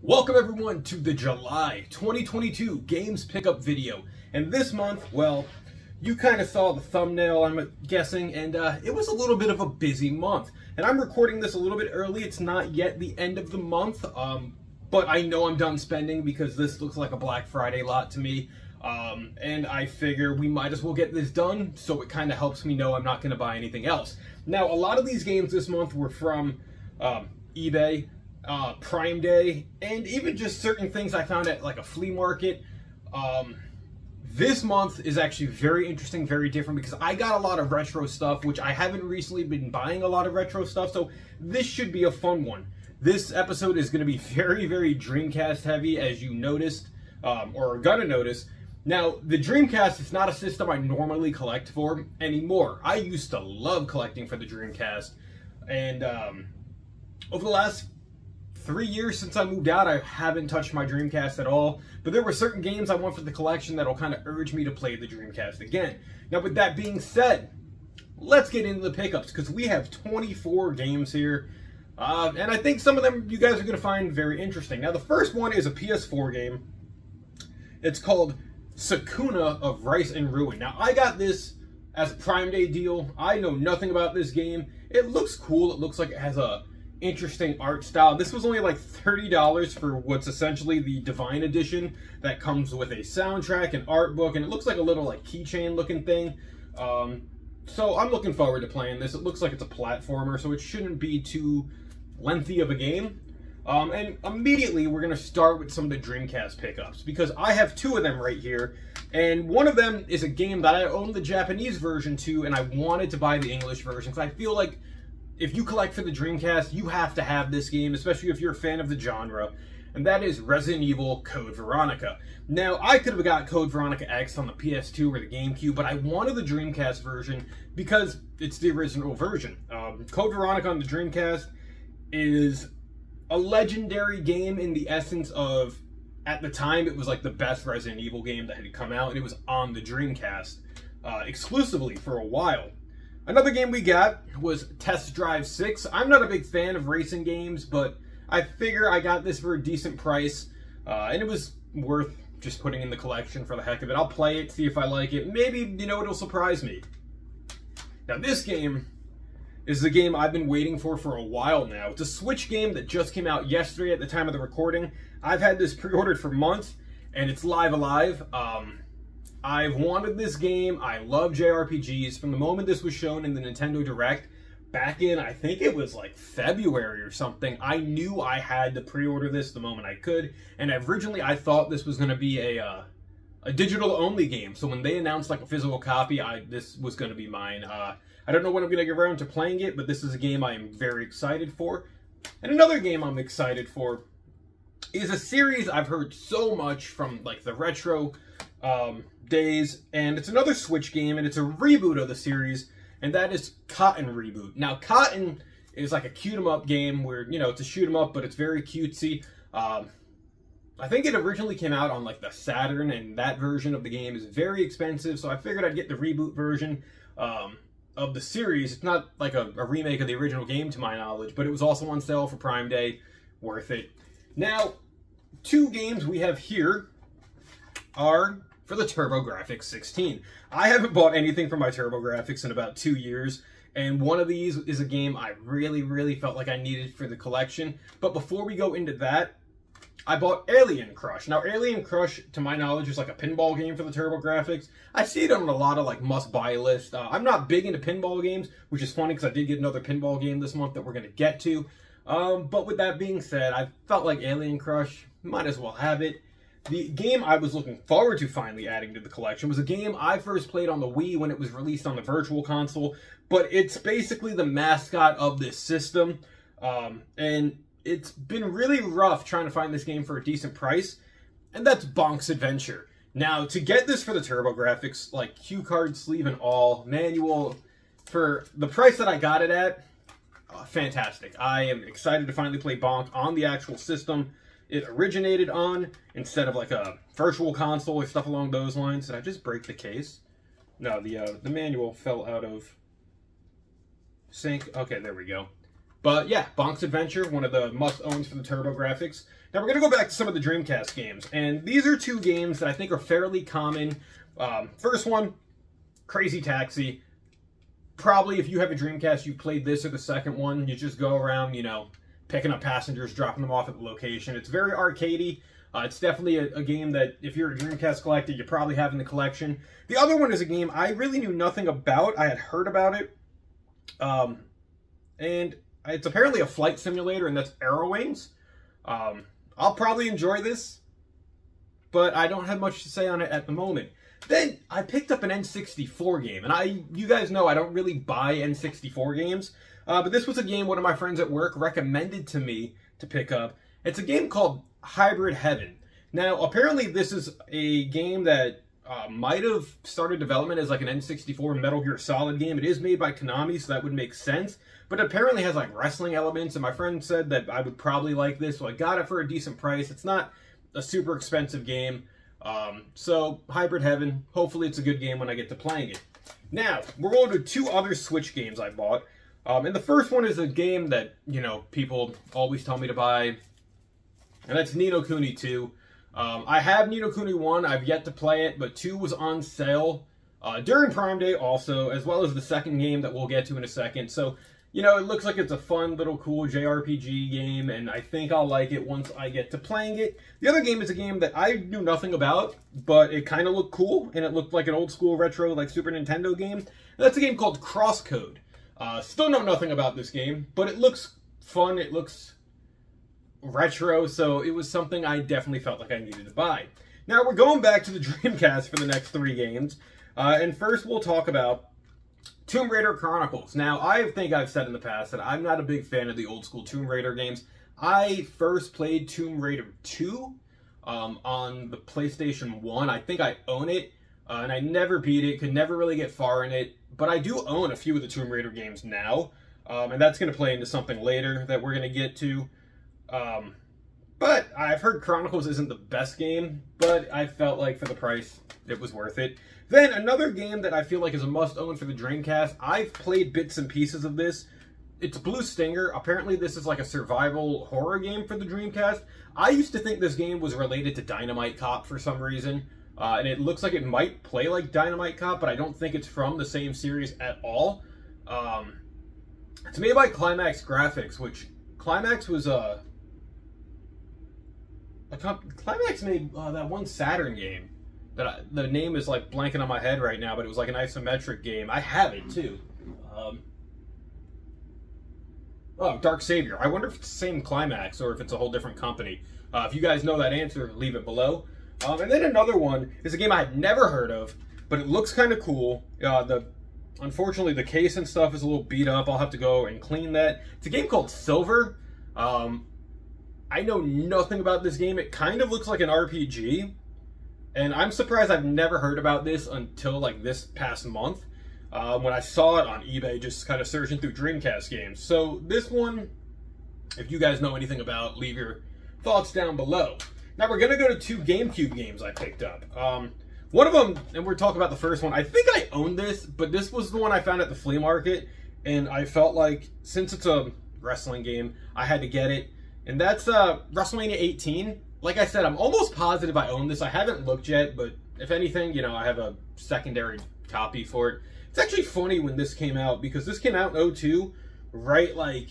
Welcome everyone to the July 2022 games pickup video. And this month, well, you kind of saw the thumbnail, I'm guessing, and it was a little bit of a busy month. And I'm recording this a little bit early. It's not yet the end of the month, but I know I'm done spending because this looks like a Black Friday lot to me. And I figure we might as well get this done, so it kind of helps me know I'm not going to buy anything else. Now, a lot of these games this month were from eBay, Prime Day, and even just certain things I found at like a flea market. This month is actually very interesting, very different, because I got a lot of retro stuff, which I haven't recently been buying a lot of retro stuff, so this should be a fun one. This episode is going to be very, very Dreamcast heavy, as you noticed, or are gonna notice. Now, the Dreamcast is not a system I normally collect for anymore. I used to love collecting for the Dreamcast, and over the last 3 years since I moved out, I haven't touched my Dreamcast at all, but there were certain games I want for the collection that'll kind of urge me to play the Dreamcast again. Now, with that being said, let's get into the pickups, because we have 24 games here, and I think some of them you guys are going to find very interesting. Now, the first one is a PS4 game. It's called Sakuna of Rice and Ruin. Now, I got this as a Prime Day deal. I know nothing about this game. It looks cool. It looks like it has a interesting art style. This was only like $30 for what's essentially the Divine Edition that comes with a soundtrack, an art book, and it looks like a little like keychain looking thing. So I'm looking forward to playing this. It looks like it's a platformer, so it shouldn't be too lengthy of a game. And immediately we're going to start with some of the Dreamcast pickups, because I have two of them right here, and one of them is a game that I own the Japanese version to, and I wanted to buy the English version, because I feel like if you collect for the Dreamcast, you have to have this game, especially if you're a fan of the genre, and that is Resident Evil Code Veronica. Now, I could have got Code Veronica X on the PS2 or the Gamecube, but I wanted the Dreamcast version because it's the original version. Code Veronica on the Dreamcast is a legendary game in the essence of, at the time, it was like the best Resident Evil game that had come out, and it was on the Dreamcast exclusively for a while. Another game we got was Test Drive 6. I'm not a big fan of racing games, but I figure I got this for a decent price, and it was worth just putting in the collection for the heck of it. I'll play it, see if I like it. Maybe, you know, it'll surprise me. Now, this game is the game I've been waiting for a while now. It's a Switch game that just came out yesterday at the time of the recording. I've had this pre-ordered for months, and it's Live Alive. I've wanted this game. I love JRPGs. From the moment this was shown in the Nintendo Direct, back in, I think it was like February or something, I knew I had to pre-order this the moment I could. And originally I thought this was going to be a digital-only game. So when they announced like a physical copy, this was going to be mine. I don't know when I'm going to get around to playing it, but this is a game I am very excited for. And another game I'm excited for is a series I've heard so much from, like, the retro days, and it's another Switch game, and it's a reboot of the series, and that is Cotton Reboot. Now, Cotton is like a cute-em-up game where, you know, it's a shoot-em-up, but it's very cutesy. I think it originally came out on, like, the Saturn, and that version of the game is very expensive, so I figured I'd get the reboot version of the series. It's not like a remake of the original game, to my knowledge, but it was also on sale for Prime Day. Worth it. Now, two games we have here are for the TurboGrafx 16. I haven't bought anything for my TurboGrafx in about 2 years, and one of these is a game I really, really felt like I needed for the collection. But before we go into that, I bought Alien Crush. Now, Alien Crush, to my knowledge, is like a pinball game for the TurboGrafx. I see it on a lot of like must-buy lists. I'm not big into pinball games, which is funny because I did get another pinball game this month that we're going to get to. But with that being said, I felt like Alien Crush, might as well have it. The game I was looking forward to finally adding to the collection was a game I first played on the Wii when it was released on the Virtual Console, but it's basically the mascot of this system, and it's been really rough trying to find this game for a decent price, and that's Bonk's Adventure. Now, to get this for the TurboGrafx, like cue card, sleeve and all, manual, for the price that I got it at, fantastic. I am excited to finally play Bonk on the actual system it originated on, instead of like a Virtual Console or stuff along those lines. Did I just break the case? No, the manual fell out of sync. Okay, there we go. But yeah, Bonk's Adventure, one of the must-owns for the TurboGrafx. Now we're going to go back to some of the Dreamcast games, and these are two games that I think are fairly common. First one, Crazy Taxi. Probably if you have a Dreamcast, you played this or the second one. You just go around, you know, picking up passengers, dropping them off at the location. It's very arcadey. It's definitely a game that if you're a Dreamcast collector, you probably have in the collection. The other one is a game I really knew nothing about. I had heard about it. And it's apparently a flight simulator, and that's Aerowings. I'll probably enjoy this, but I don't have much to say on it at the moment. Then I picked up an N64 game, and you guys know I don't really buy N64 games, but this was a game one of my friends at work recommended to me to pick up. It's a game called Hybrid Heaven. Now, apparently this is a game that might have started development as like an N64 Metal Gear Solid game. It is made by Konami, so that would make sense. But it apparently has like wrestling elements, and my friend said that I would probably like this, so I got it for a decent price. It's not a super expensive game. So, Hybrid Heaven, hopefully it's a good game when I get to playing it. Now, we're going to two other Switch games I bought. And the first one is a game that, you know, people always tell me to buy, and that's Ni no Kuni 2. I have Ni no Kuni 1, I've yet to play it, but 2 was on sale during Prime Day also, as well as the second game that we'll get to in a second. So, you know, it looks like it's a fun little cool JRPG game, and I think I'll like it once I get to playing it. The other game is a game that I knew nothing about, but it kind of looked cool, and it looked like an old school retro, like Super Nintendo game. And that's a game called Crosscode. Still know nothing about this game, but it looks fun, it looks retro, so it was something I definitely felt like I needed to buy. Now, we're going back to the Dreamcast for the next 3 games, and first we'll talk about Tomb Raider Chronicles. Now, I think I've said in the past that I'm not a big fan of the old school Tomb Raider games. I first played Tomb Raider 2 on the PlayStation 1. I think I own it, and I never beat it, could never really get far in it, but I do own a few of the Tomb Raider games now, and that's going to play into something later that we're going to get to. But I've heard Chronicles isn't the best game, but I felt like for the price, it was worth it. Then another game that I feel like is a must-own for the Dreamcast, I've played bits and pieces of this. It's Blue Stinger. Apparently this is like a survival horror game for the Dreamcast. I used to think this game was related to Dynamite Cop for some reason, and it looks like it might play like Dynamite Cop, but I don't think it's from the same series at all. It's made by Climax Graphics, which Climax was Climax made that one Saturn game that the name is like blanking on my head right now, but it was like an isometric game. I have it too. Oh, Dark Savior. I wonder if it's the same Climax or if it's a whole different company. If you guys know that answer, leave it below. And then another one is a game I had never heard of, but it looks kind of cool. Unfortunately, the case and stuff is a little beat up. I'll have to go and clean that. It's a game called Silver. I know nothing about this game. It kind of looks like an RPG. And I'm surprised I've never heard about this until like this past month. When I saw it on eBay, just kind of searching through Dreamcast games. So this one, if you guys know anything about, leave your thoughts down below. Now we're going to go to 2 Gamecube games I picked up. One of them, and we're talking about the first one, I think I own this, but this was the one I found at the flea market. And I felt like, since it's a wrestling game, I had to get it. And that's WrestleMania 18. Like I said, I'm almost positive I own this. I haven't looked yet, but if anything, you know, I have a secondary copy for it. It's actually funny when this came out, because this came out in 2002, right, like,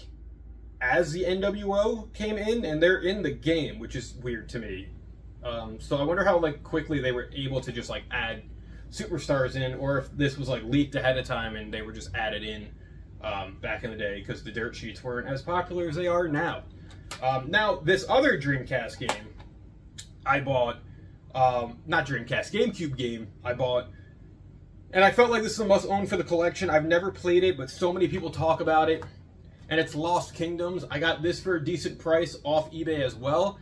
as the NWO came in, and they're in the game, which is weird to me. So I wonder how, like, quickly they were able to just, like, add superstars in, or if this was, like, leaked ahead of time and they were just added in back in the day, because the dirt sheets weren't as popular as they are now. Now, this other Dreamcast game I bought, not Dreamcast, GameCube game I bought, and I felt like this is a must-own for the collection. I've never played it, but so many people talk about it, and it's Lost Kingdoms. I got this for a decent price off eBay as well.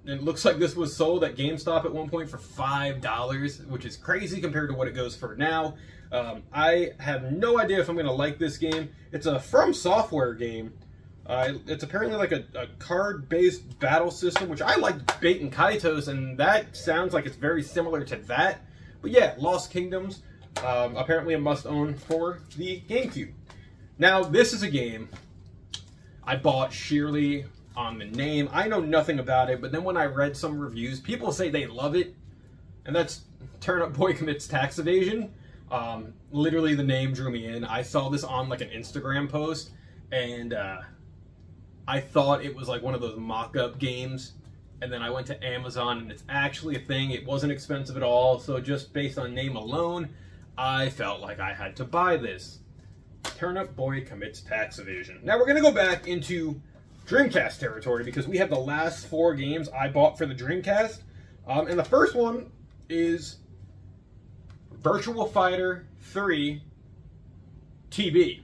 It looks like this was sold at GameStop at one point for $5, which is crazy compared to what it goes for now. I have no idea if I'm going to like this game. It's a From Software game. It's apparently like a card-based battle system, which I like Baten Kaitos, and that sounds like it's very similar to that. But yeah, Lost Kingdoms, apparently a must-own for the GameCube. Now, this is a game I bought sheerly on the name. I know nothing about it, but then when I read some reviews, people say they love it, and that's Turnip Boy Commits Tax Evasion. Literally the name drew me in. I saw this on like an Instagram post, and I thought it was like one of those mock-up games, and then I went to Amazon, and it's actually a thing. It wasn't expensive at all, so just based on name alone, I felt like I had to buy this. Turnip Boy Commits Tax Evasion. Now we're going to go back into Dreamcast territory, because we have the last 4 games I bought for the Dreamcast, and the first one is Virtua Fighter 3 TB,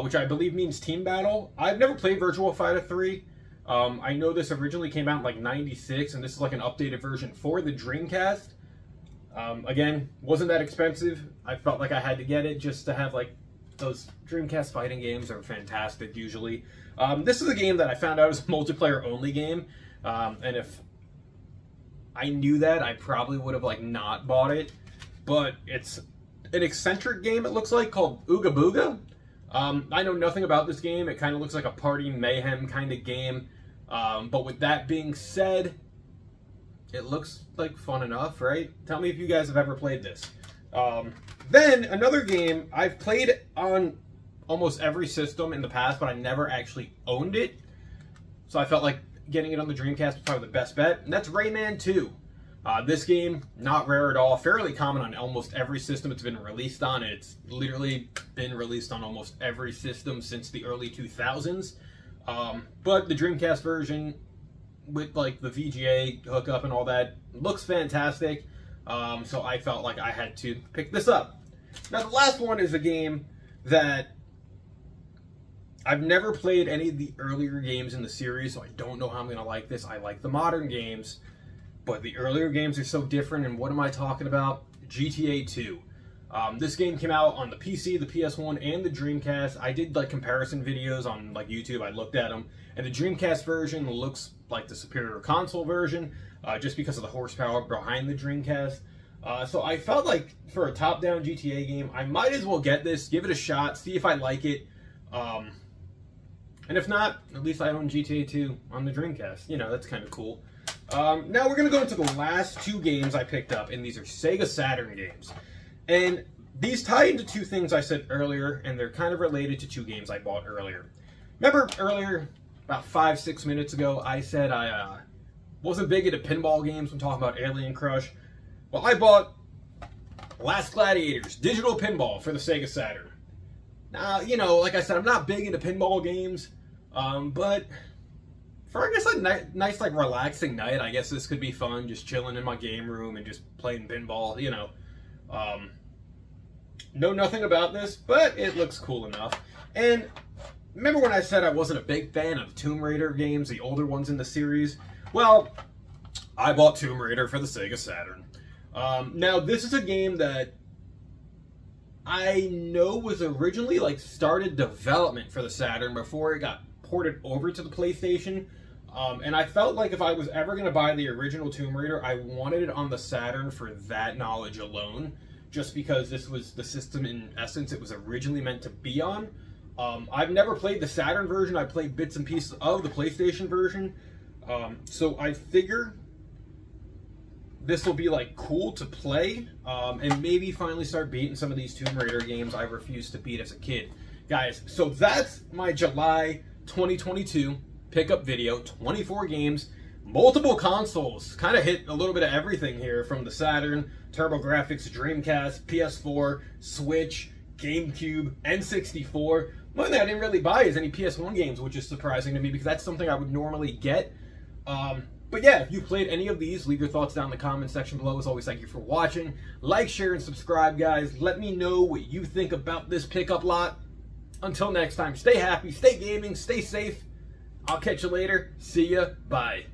which I believe means Team Battle. I've never played Virtua Fighter 3. I know this originally came out in like '96, and this is like an updated version for the Dreamcast. Again, wasn't that expensive. I felt like I had to get it just to have like those Dreamcast fighting games are fantastic usually. This is a game that I found out was a multiplayer only game, and if I knew that, I probably would have like not bought it. But it's an eccentric game, it looks like, called Ooga Booga. I know nothing about this game. It kind of looks like a party mayhem kind of game. But with that being said, it looks like fun enough, right? Tell me if you guys have ever played this. Then, another game I've played on almost every system in the past, but I never actually owned it. So I felt like getting it on the Dreamcast was probably the best bet, and that's Rayman 2. This game, not rare at all, fairly common on almost every system it's been released on. It's literally been released on almost every system since the early 2000s. But the Dreamcast version, with like the VGA hookup and all that, looks fantastic. So I felt like I had to pick this up. Now the last one is a game that I've never played any of the earlier games in the series, so I don't know how I'm going to like this. I like the modern games, but the earlier games are so different, and what am I talking about? GTA 2. This game came out on the PC, the PS1, and the Dreamcast. I did like comparison videos on like YouTube. I looked at them, and the Dreamcast version looks like the superior console version, just because of the horsepower behind the Dreamcast. So I felt like for a top-down GTA game, I might as well get this, give it a shot, see if I like it. And if not, at least I own GTA 2 on the Dreamcast. You know, that's kind of cool. Now we're going to go into the last 2 games I picked up, and these are Sega Saturn games. And these tie into 2 things I said earlier, and they're kind of related to 2 games I bought earlier. Remember earlier, about 5-6 minutes ago, I said I wasn't big into pinball games when talking about Alien Crush? Well, I bought Last Gladiators Digital Pinball for the Sega Saturn. Now, you know, like I said, I'm not big into pinball games, but for, I guess, a nice, like, relaxing night, I guess this could be fun, just chilling in my game room and just playing pinball, you know. Know nothing about this, but it looks cool enough. And remember when I said I wasn't a big fan of Tomb Raider games, the older ones in the series? Well, I bought Tomb Raider for the Sega Saturn. Now, this is a game that I know was originally, like, started development for the Saturn before it got ported over to the PlayStation. And I felt like if I was ever going to buy the original Tomb Raider, I wanted it on the Saturn for that knowledge alone, just because this was the system, in essence, it was originally meant to be on. I've never played the Saturn version. I played bits and pieces of the PlayStation version. So I figure this will be, like, cool to play, and maybe finally start beating some of these Tomb Raider games I refused to beat as a kid. Guys, so that's my July 2022 pickup video. 24 games, multiple consoles, kind of hit a little bit of everything here, from the Saturn, TurboGrafx, Dreamcast, PS4, Switch, GameCube, N64. One thing I didn't really buy is any PS1 games, which is surprising to me because that's something I would normally get. But yeah, if you've played any of these, leave your thoughts down in the comment section below. As always, thank you for watching. Like, share, and subscribe, guys. Let me know what you think about this pickup lot. Until next time, stay happy, stay gaming, stay safe. I'll catch you later. See ya. Bye.